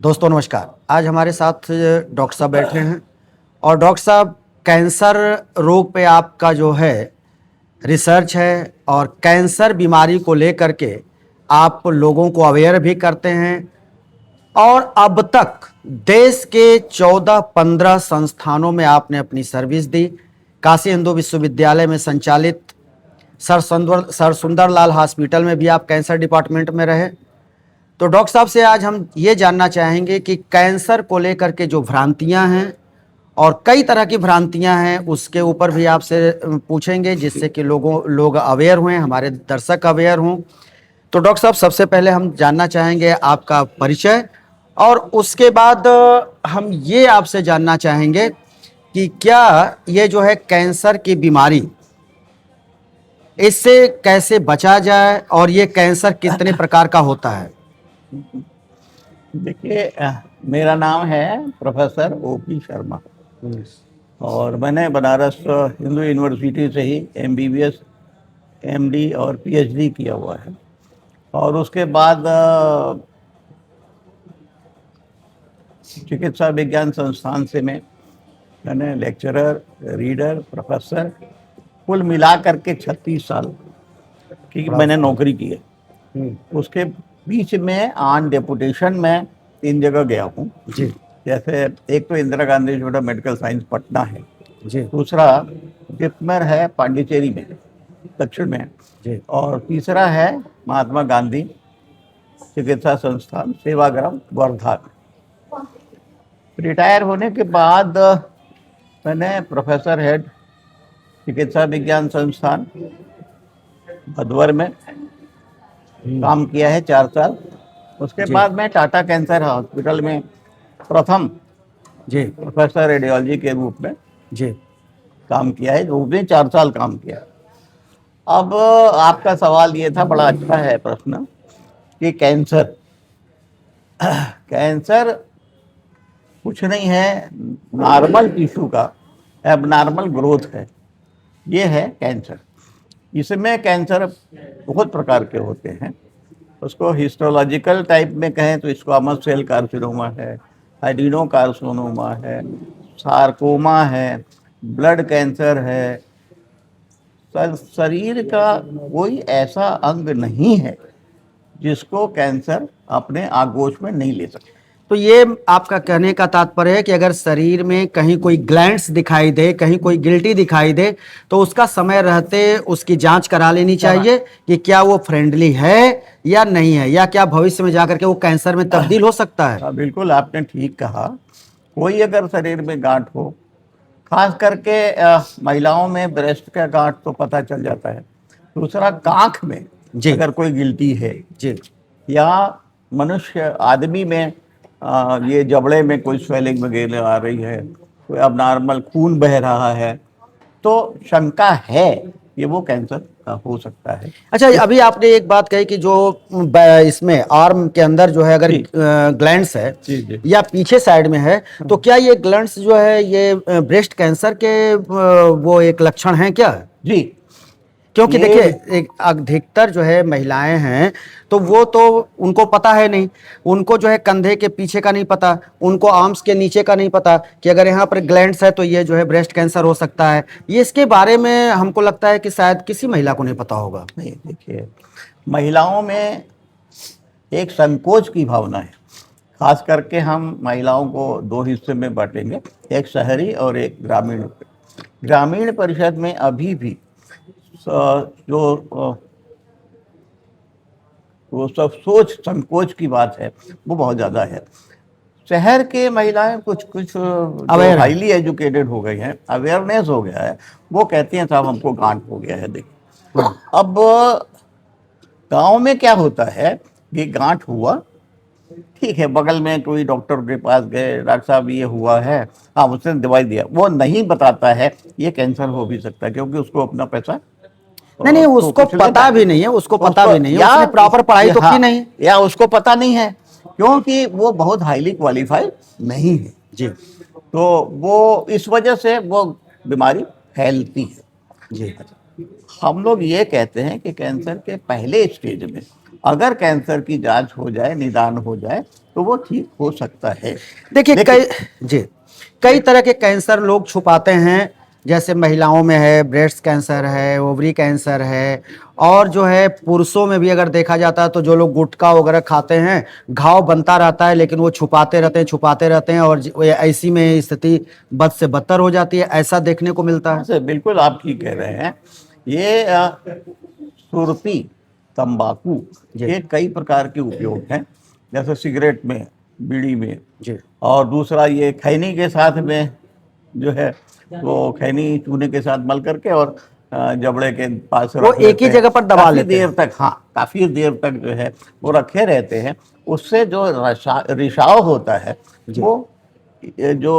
दोस्तों नमस्कार। आज हमारे साथ डॉक्टर साहब बैठे हैं और डॉक्टर साहब कैंसर रोग पे आपका जो है रिसर्च है और कैंसर बीमारी को लेकर के आप लोगों को अवेयर भी करते हैं और अब तक देश के 14-15 संस्थानों में आपने अपनी सर्विस दी। काशी हिंदू विश्वविद्यालय में संचालित सर सुंदरलाल हॉस्पिटल में भी आप कैंसर डिपार्टमेंट में रहे। तो डॉक्टर साहब से आज हम ये जानना चाहेंगे कि कैंसर को लेकर के जो भ्रांतियां हैं और कई तरह की भ्रांतियां हैं उसके ऊपर भी आपसे पूछेंगे, जिससे कि लोग अवेयर हुए, हमारे दर्शक अवेयर हों। तो डॉक्टर साहब सबसे पहले हम जानना चाहेंगे आपका परिचय और उसके बाद हम ये आपसे जानना चाहेंगे कि क्या ये जो है कैंसर की बीमारी, इससे कैसे बचा जाए और ये कैंसर कितने प्रकार का होता है। देखिए, मेरा नाम है प्रोफेसर ओपी शर्मा और मैंने बनारस हिंदू यूनिवर्सिटी से ही एमबीबीएस, एमडी और पीएचडी किया हुआ है। और उसके बाद चिकित्सा विज्ञान संस्थान से मैंने लेक्चरर, रीडर, प्रोफेसर कुल मिला करके 36 साल की मैंने नौकरी की है। उसके बीच में ऑन डेपुटेशन में 3 जगह गया हूँ जी। जैसे एक तो Indira Gandhi institute of medical science Patna है जी। दूसरा जिप्मर है पांडिचेरी में दक्षिण में जी। और तीसरा है महात्मा गांधी चिकित्सा संस्थान सेवाग्राम वर्धा में। रिटायर होने के बाद मैंने प्रोफेसर हेड चिकित्सा विज्ञान संस्थान भदवर में काम किया है 4 साल। उसके बाद मैं टाटा कैंसर हॉस्पिटल में प्रथम जी प्रोफेसर रेडियोलॉजी के रूप में जी काम किया है, जो भी 4 साल काम किया। अब आपका सवाल ये था, बड़ा अच्छा है प्रश्न, कि कैंसर कैंसर कुछ नहीं है, नॉर्मल टिश्यू का एबनॉर्मल ग्रोथ है, ये है कैंसर। इसमें कैंसर बहुत प्रकार के होते हैं। उसको हिस्टोलॉजिकल टाइप में कहें तो स्क्वामस सेल कार्सिनोमा है, एडिनो कार्सिनोमा है, सार्कोमा है, ब्लड कैंसर है। शरीर का कोई ऐसा अंग नहीं है जिसको कैंसर अपने आगोश में नहीं ले सकता। तो ये आपका कहने का तात्पर्य है कि अगर शरीर में कहीं कोई ग्लैंड्स दिखाई दे, कहीं कोई गिल्टी दिखाई दे, तो उसका समय रहते उसकी जांच करा लेनी चाहिए कि क्या वो फ्रेंडली है या नहीं है, या क्या भविष्य में जाकर के वो कैंसर में तब्दील हो सकता है। बिल्कुल आपने ठीक कहा। कोई अगर शरीर में गांठ हो, खास करके महिलाओं में ब्रेस्ट का गांठ तो पता चल जाता है। दूसरा, कांख में अगर कोई गिल्टी है जी, या मनुष्य आदमी में ये जबड़े में कोई स्वेलिंग वगैरह आ रही है, कोई अबनॉर्मल खून बह रहा है, तो शंका है कि वो कैंसर का हो सकता है। अच्छा, अभी आपने एक बात कही कि जो इसमें आर्म के अंदर जो है अगर ग्लैंड्स है जी। या पीछे साइड में है, तो क्या ये ग्लैंड्स जो है ये ब्रेस्ट कैंसर के वो एक लक्षण है क्या। जी, क्योंकि देखिए एक अधिकतर जो है महिलाएं हैं तो वो तो उनको पता है नहीं, उनको जो है कंधे के पीछे का नहीं पता, उनको आर्म्स के नीचे का नहीं पता कि अगर यहाँ पर ग्लैंड्स है तो ये जो है ब्रेस्ट कैंसर हो सकता है। ये इसके बारे में हमको लगता है कि शायद किसी महिला को नहीं पता होगा। नहीं, देखिए, महिलाओं में एक संकोच की भावना है। खास करके हम महिलाओं को 2 हिस्से में बांटेंगे, एक शहरी और एक ग्रामीण। ग्रामीण परिषद में अभी भी जो वो सब सोच संकोच की बात है वो बहुत ज़्यादा है। शहर के महिलाएं कुछ हाईली एजुकेटेड हो गई हैं, अवेयरनेस हो गया है, वो कहती हैं साहब हमको गांठ हो गया है। देखिए, अब गांव में क्या होता है कि गांठ हुआ, ठीक है, बगल में कोई डॉक्टर के पास गए, डॉक्टर साहब ये हुआ है, हाँ उसने दवाई दिया, वो नहीं बताता है ये कैंसर हो भी सकता है, क्योंकि उसको अपना पैसा नहीं, उसको पता भी नहीं है, उसको पता भी नहीं है, उसने प्रॉपर पढ़ाई तो की नहीं, या उसको पता नहीं है, क्योंकि वो बहुत हाईली क्वालिफाइड नहीं है जी। तो वो इस वजह से वो बीमारी फैलती है। जी, हम लोग ये कहते हैं कि कैंसर के पहले स्टेज में अगर कैंसर की जांच हो जाए, निदान हो जाए, तो वो ठीक हो सकता है। देखिए कई तरह के कैंसर लोग छुपाते हैं, जैसे महिलाओं में है ब्रेस्ट कैंसर है, ओवरी कैंसर है, और जो है पुरुषों में भी अगर देखा जाता है तो जो लोग गुटखा वगैरह खाते हैं, घाव बनता रहता है लेकिन वो छुपाते रहते हैं और ऐसी में स्थिति बद से बदतर हो जाती है, ऐसा देखने को मिलता है। से बिल्कुल आप ठीक कह रहे हैं। ये सुरती, तंबाकू, ये कई प्रकार के उपयोग हैं, जैसे सिगरेट में, बीड़ी में, जी, और दूसरा ये खैनी के साथ में जो है, वो खैनी चूने के साथ मल करके और जबड़े के पास वो रख एक ही लेते हैं। जगह पर दबा काफी लेते देर हैं। तक, हाँ, काफी देर तक जो है वो रखे रहते हैं। उससे जो रिसाव होता है, वो जो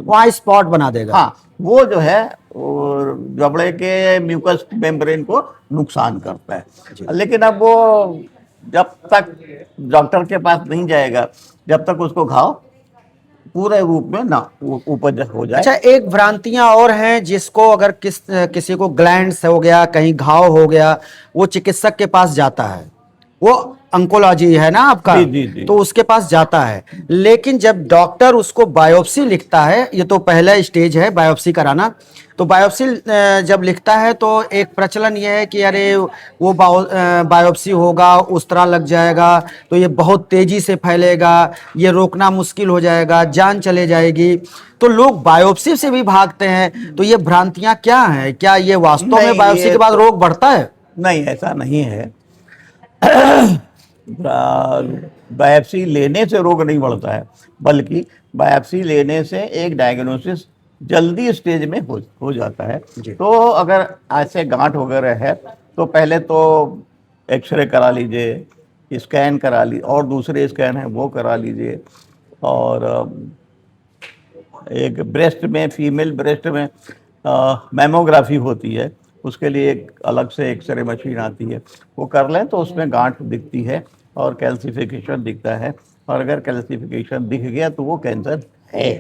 वहाँ स्पॉट बना देगा। हाँ, वो जो है वो जबड़े के म्यूकस मेम्ब्रेन को नुकसान करता है। लेकिन अब वो जब तक डॉक्टर के पास नहीं जाएगा, जब तक उसको घाव पूरे रूप में ना उपज हो जाए। अच्छा, एक भ्रांतियां और हैं जिसको अगर किसी को ग्लैंड्स हो गया, कहीं घाव हो गया, वो चिकित्सक के पास जाता है, वो अंकोलॉजी है ना आपका, जी जी जी। तो उसके पास जाता है। लेकिन जब डॉक्टर उसको बायोप्सी लिखता है, ये तो पहला स्टेज है बायोप्सी कराना, तो बायोप्सी जब लिखता है तो एक प्रचलन ये है कि अरे वो बायोप्सी होगा, उस तरह लग जाएगा, तो ये बहुत तेजी से फैलेगा, ये रोकना मुश्किल हो जाएगा, जान चले जाएगी, तो लोग बायोप्सी से भी भागते हैं। तो ये भ्रांतियां क्या हैं? क्या ये वास्तव में नहीं, बायोप्सी के बाद रोग बढ़ता है? नहीं, ऐसा नहीं है। बायोप्सी लेने से रोग नहीं बढ़ता है, बल्कि बायोप्सी लेने से एक डायग्नोसिस जल्दी स्टेज में हो जाता है। तो अगर ऐसे गांठ वगैरह है, तो पहले तो एक्सरे करा लीजिए, स्कैन करा ली, और दूसरे स्कैन है वो करा लीजिए, और एक ब्रेस्ट में, फीमेल ब्रेस्ट में मैमोग्राफी होती है, उसके लिए एक अलग से एक्सरे मशीन आती है, वो कर लें तो उसमें गांठ दिखती है और कैल्सिफिकेशन दिखता है, और अगर कैल्सिफिकेशन दिख गया तो वो कैंसर है।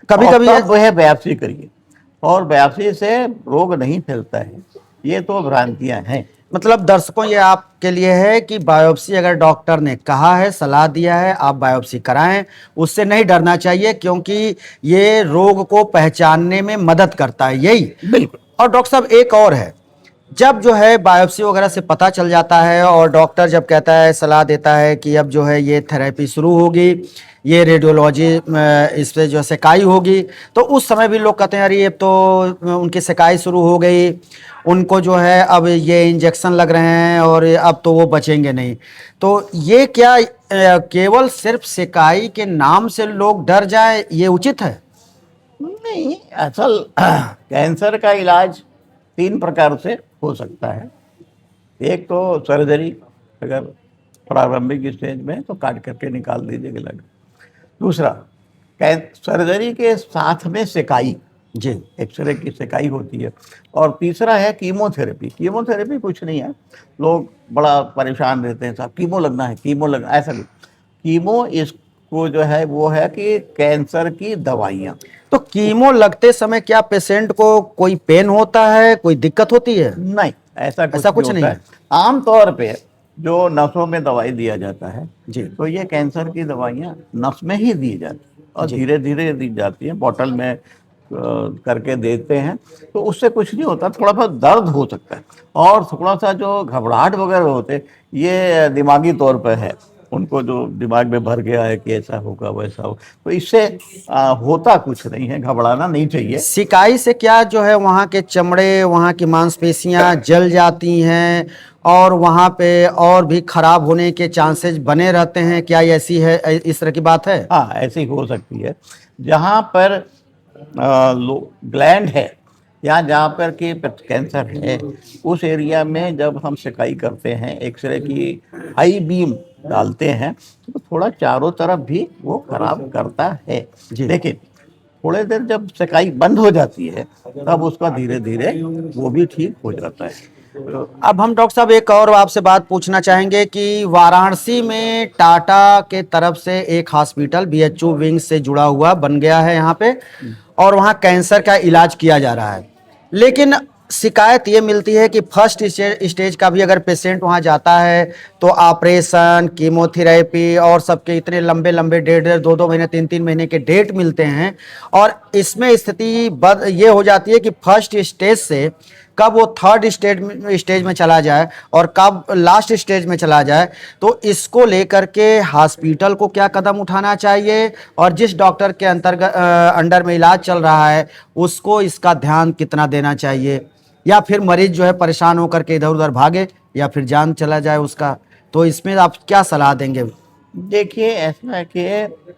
कभी कभी तब वह बायोप्सी करिए, और बायोप्सी से रोग नहीं फैलता है। ये तो भ्रांतियां हैं। मतलब दर्शकों, ये आपके लिए है कि बायोप्सी अगर डॉक्टर ने कहा है, सलाह दिया है, आप बायोप्सी कराएं, उससे नहीं डरना चाहिए, क्योंकि ये रोग को पहचानने में मदद करता है, यही। बिल्कुल। और डॉक्टर साहब एक और है, जब जो है बायोप्सी वगैरह से पता चल जाता है और डॉक्टर जब कहता है, सलाह देता है कि अब जो है ये थेरेपी शुरू होगी, ये रेडियोलॉजी इस पे जो सेकाई होगी, तो उस समय भी लोग कहते हैं अरे ये तो उनकी सेकाई शुरू हो गई, उनको जो है अब ये इंजेक्शन लग रहे हैं और अब तो वो बचेंगे नहीं। तो ये क्या केवल सिर्फ सेकाई के नाम से लोग डर जाए, ये उचित है? नहीं, असल कैंसर का इलाज 3 प्रकार से हो सकता है। एक तो सर्जरी, अगर प्रारंभिक स्टेज में तो काट करके निकाल दीजिए लग। दूसरा, सर्जरी के साथ में सेकाई, जी, एक्सरे की सेकाई होती है। और तीसरा है कीमोथेरेपी। कीमोथेरेपी कुछ नहीं है, लोग बड़ा परेशान रहते हैं, साहब कीमो लगना है, कीमो लगना, ऐसा नहीं। कीमो इसको जो है वो है कि कैंसर की दवाइयाँ। तो कीमो लगते समय क्या पेशेंट को कोई पेन होता है, कोई दिक्कत होती है? नहीं, ऐसा कुछ नहीं होता है। आम तौर पे जो नसों में दवाई दिया जाता है जी, तो ये कैंसर की दवाइयाँ नस में ही दी जाती है, और धीरे धीरे दी जाती है, बोतल में करके देते हैं, तो उससे कुछ नहीं होता। थोड़ा बहुत दर्द हो सकता है, और थोड़ा सा जो घबराहट वगैरह होते, ये दिमागी तौर पर है, उनको जो दिमाग में भर गया है कि ऐसा होगा वैसा हो, तो इससे होता कुछ नहीं है, घबराना नहीं चाहिए। सिकाई से क्या जो है वहाँ के चमड़े, वहाँ की मांसपेशियाँ जल जाती हैं और वहाँ पे और भी खराब होने के चांसेस बने रहते हैं, क्या ये ऐसी है, इस तरह की बात है? हाँ, ऐसी हो सकती है। जहाँ पर ग्लैंड है या जहाँ पर कि कैंसर है, उस एरिया में जब हम सिकाई करते हैं, एक्सरे की हाई बीम डालते हैं, तो थोड़ा चारों तरफ भी वो खराब करता है। लेकिन थोड़े देर जब सिकाई बंद हो जाती है, तब उसका धीरे धीरे वो भी ठीक हो जाता है। अब हम डॉक्टर साहब एक और आपसे बात पूछना चाहेंगे कि वाराणसी में टाटा के तरफ से एक हॉस्पिटल बीएचयू विंग से जुड़ा हुआ बन गया है यहाँ पे, और वहाँ कैंसर का इलाज किया जा रहा है। लेकिन शिकायत ये मिलती है कि फर्स्ट स्टेज का भी अगर पेशेंट वहाँ जाता है तो ऑपरेशन, कीमोथेरेपी और सबके इतने लंबे लंबे 1.5 2 महीने 3 महीने के डेट मिलते हैं। और इसमें स्थिति बद ये हो जाती है कि फर्स्ट स्टेज से कब वो थर्ड स्टेज में चला जाए और कब लास्ट स्टेज में चला जाए। तो इसको लेकर के हॉस्पिटल को क्या कदम उठाना चाहिए और जिस डॉक्टर के अंडर में इलाज चल रहा है उसको इसका ध्यान कितना देना चाहिए, या फिर मरीज जो है परेशान होकर के इधर उधर भागे या फिर जान चला जाए उसका। तो इसमें आप क्या सलाह देंगे? देखिए, ऐसा है कि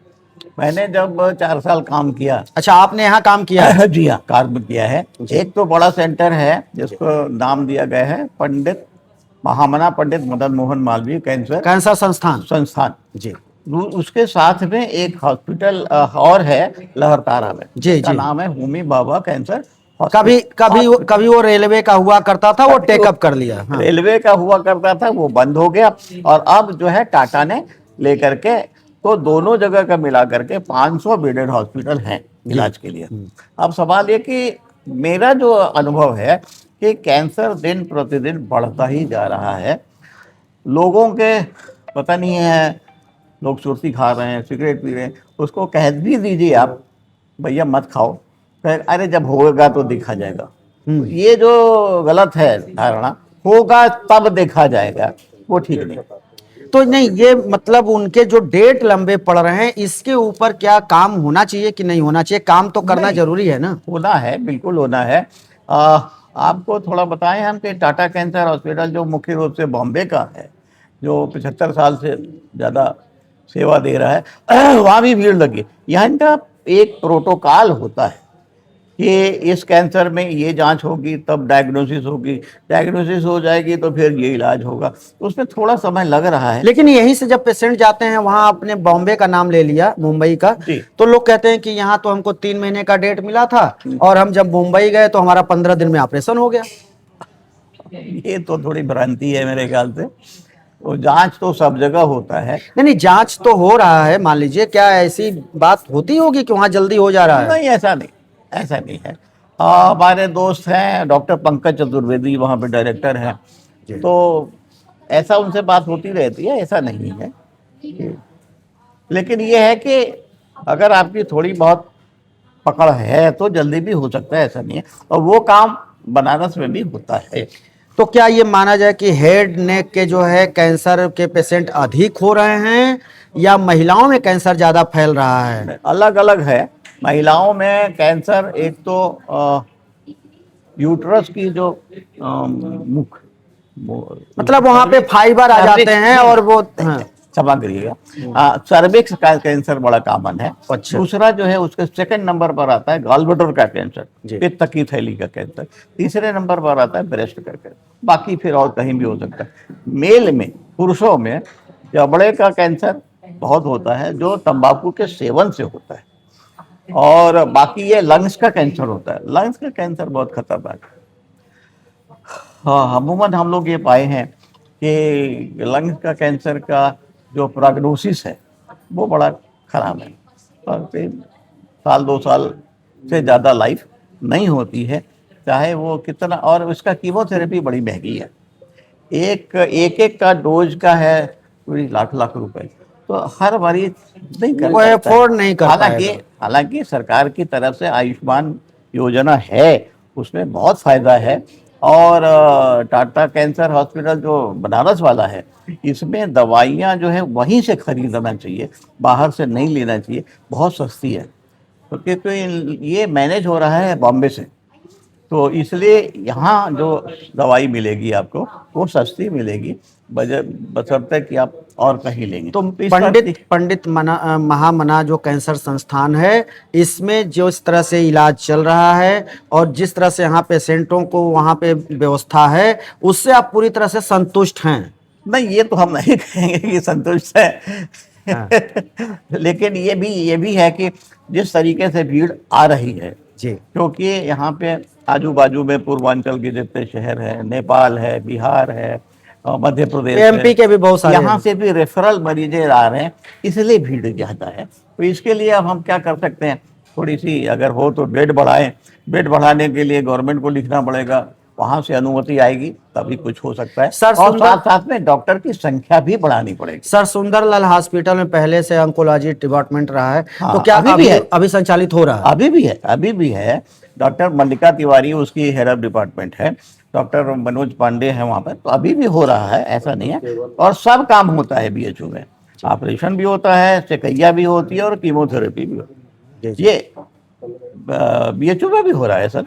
मैंने जब 4 साल काम किया। अच्छा, आपने यहाँ काम किया है? जी हाँ, काम किया है। एक तो बड़ा सेंटर है जिसको नाम दिया गया है पंडित महामना पंडित मदन मोहन मालवीय कैंसर संस्थान जी। उसके साथ में एक हॉस्पिटल और है लहरतारा में, जिसका नाम है होमी बाबा कैंसर। कभी वो रेलवे का हुआ करता था, वो टेकअप कर लिया। हाँ। रेलवे का हुआ करता था, वो बंद हो गया और अब जो है टाटा ने लेकर के, तो दोनों जगह का मिला करके 500 बेडेड हॉस्पिटल हैं इलाज के लिए। अब सवाल ये कि मेरा जो अनुभव है कि कैंसर दिन प्रतिदिन बढ़ता ही जा रहा है। लोगों के पता नहीं है, लोग सुर्ती खा रहे हैं, सिगरेट पी रहे हैं, उसको कह भी दीजिए आप भैया मत खाओ, फिर अरे जब होगा तो देखा जाएगा। ये जो गलत है धारणा, होगा तब देखा जाएगा, वो ठीक नहीं। तो नहीं, ये मतलब उनके जो डेट लंबे पड़ रहे हैं इसके ऊपर क्या काम होना चाहिए कि नहीं होना चाहिए? काम तो करना जरूरी है ना। होना है, बिल्कुल होना है। आपको थोड़ा बताएं हम कि टाटा कैंसर हॉस्पिटल जो मुख्य रूप से बॉम्बे का है, जो 75 साल से ज़्यादा सेवा दे रहा है, वहाँ भी भीड़ लगी। यहाँ इनका एक प्रोटोकॉल होता है कि इस कैंसर में ये जांच होगी तब डायग्नोसिस होगी, डायग्नोसिस हो जाएगी तो फिर ये इलाज होगा। तो उसमें थोड़ा समय लग रहा है। लेकिन यहीं से जब पेशेंट जाते हैं, वहाँ आपने बॉम्बे का नाम ले लिया, मुंबई का, तो लोग कहते हैं कि यहाँ तो हमको 3 महीने का डेट मिला था और हम जब मुंबई गए तो हमारा 15 दिन में ऑपरेशन हो गया। ये तो थोड़ी भ्रांति है मेरे ख्याल से। तो जांच तो सब जगह होता है। नहीं, जांच तो हो रहा है, मान लीजिए, क्या ऐसी बात होती होगी कि वहाँ जल्दी हो जा रहा है? नहीं, ऐसा नहीं है। हमारे दोस्त हैं डॉक्टर पंकज चतुर्वेदी, वहाँ पे डायरेक्टर हैं, तो ऐसा उनसे बात होती रहती है, ऐसा नहीं है। लेकिन ये है कि अगर आपकी थोड़ी बहुत पकड़ है तो जल्दी भी हो सकता है, ऐसा नहीं है। और वो काम बनारस में भी होता है। तो क्या ये माना जाए कि हेड नेक के जो है कैंसर के पेशेंट अधिक हो रहे हैं या महिलाओं में कैंसर ज़्यादा फैल रहा है? अलग अलग है। महिलाओं में कैंसर, एक तो यूट्रस की जो मुख, मतलब वहाँ पे फाइबर आ जाते हैं और वो, हाँ, क्षमा करिएगा, सर्विक्स का कैंसर बड़ा कॉमन है। अच्छा। दूसरा जो है उसके सेकंड नंबर पर आता है गॉलब्लैडर का कैंसर, पित्त की थैली का कैंसर। तीसरे नंबर पर आता है ब्रेस्ट का कैंसर। बाकी फिर और कहीं भी हो सकता है। मेल में, पुरुषों में जबड़े का कैंसर बहुत होता है जो तंबाकू के सेवन से होता है, और बाकी ये लंग्स का कैंसर होता है। लंग्स का कैंसर बहुत खतरनाक है। हाँ, अमूमन हम लोग ये पाए हैं कि लंग्स का कैंसर का जो प्रोग्नोसिस है वो बड़ा खराब है, और 1 साल 2 साल से ज़्यादा लाइफ नहीं होती है, चाहे वो कितना। और उसका कीमोथेरेपी बड़ी महंगी है, एक का डोज का है पूरी लाख रुपए, तो हर मरीज नहीं कर सकता, अफोर्ड नहीं कर पाएगा। हालांकि सरकार की तरफ से आयुष्मान योजना है, उसमें बहुत फायदा है। और टाटा कैंसर हॉस्पिटल जो बनारस वाला है, इसमें दवाइयाँ जो है वहीं से खरीदना चाहिए, बाहर से नहीं लेना चाहिए, बहुत सस्ती है। तो क्योंकि ये मैनेज हो रहा है बॉम्बे से, तो इसलिए यहाँ जो दवाई मिलेगी आपको वो सस्ती मिलेगी, बशर्ते कि आप और कहीं लेंगे। तो पंडित महामना जो कैंसर संस्थान है, इसमें जो इस तरह से इलाज चल रहा है और जिस तरह से यहाँ पेशेंटों को वहाँ पे व्यवस्था है, उससे आप पूरी तरह से संतुष्ट हैं? नहीं, ये तो हम नहीं कहेंगे कि संतुष्ट है। हाँ। लेकिन ये भी है कि जिस तरीके से भीड़ आ रही है जी, क्योंकि यहाँ पे आजू बाजू में पूर्वांचल के जितने शहर है, नेपाल है, बिहार है, मध्य प्रदेश, एमपी के भी बहुत सारे, यहाँ से भी रेफरल मरीजें आ रहे हैं, इसलिए भीड़ ज़्यादा है। तो इसके लिए अब हम क्या कर सकते हैं, थोड़ी सी अगर हो तो बेड बढ़ाएं। बेड बढ़ाने के लिए गवर्नमेंट को लिखना पड़ेगा वहां से अनुमति आएगी तभी कुछ हो सकता है। सर, और साथ साथ में डॉक्टर की संख्या भी बढ़ानी पड़ेगी। सर, सुंदरलाल हॉस्पिटल में पहले से ऑन्कोलॉजी डिपार्टमेंट रहा है, हाँ, तो क्या अभी भी है। अभी संचालित हो रहा है? अभी भी है, अभी भी है। डॉक्टर मल्लिका तिवारी उसकी हेड ऑफ डिपार्टमेंट है, डॉक्टर मनोज पांडे है वहाँ पर, तो अभी भी हो रहा है, ऐसा नहीं है। और सब काम होता है बीएचयू में, ऑपरेशन भी होता है, सेकैया भी होती है और कीमोथेरेपी भी होती है। ये बीएचयू में भी हो रहा है सर,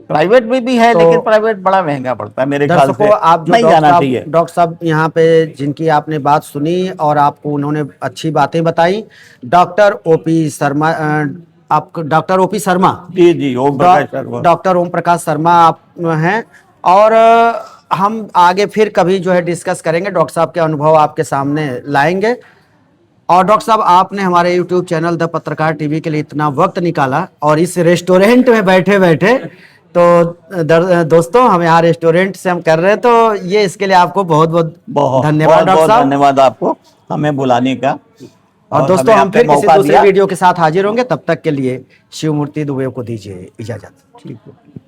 प्राइवेट में भी है, तो लेकिन प्राइवेट बड़ा महंगा पड़ता है मेरे ख्याल से, दर्शकों, आप जो नहीं जाना चाहिए। डॉक्टर साहब यहाँ पे जिनकी आपने बात सुनी और आपको उन्होंने अच्छी बातें बताई, डॉक्टर ओपी शर्मा, आप डॉक्टर ओपी शर्मा, जी जी, ओम प्रकाश शर्मा, डॉक्टर ओम प्रकाश शर्मा आप हैं। और हम आगे फिर कभी जो है डिस्कस करेंगे, डॉक्टर साहब के अनुभव आपके सामने लाएंगे। और डॉक्टर साहब, आपने हमारे YouTube चैनल द पत्रकार टीवी के लिए इतना वक्त निकाला, और इस रेस्टोरेंट में बैठे बैठे, तो दोस्तों, हम यहाँ रेस्टोरेंट से हम कर रहे हैं, तो ये इसके लिए आपको बहुत बहुत धन्यवाद डॉक्टर साहब। धन्यवाद आपको हमें बुलाने का। और दोस्तों, हम फिर किसी दूसरे वीडियो के साथ हाजिर होंगे, तब तक के लिए शिवमूर्ति दुबे को दीजिए इजाजत। ठीक है।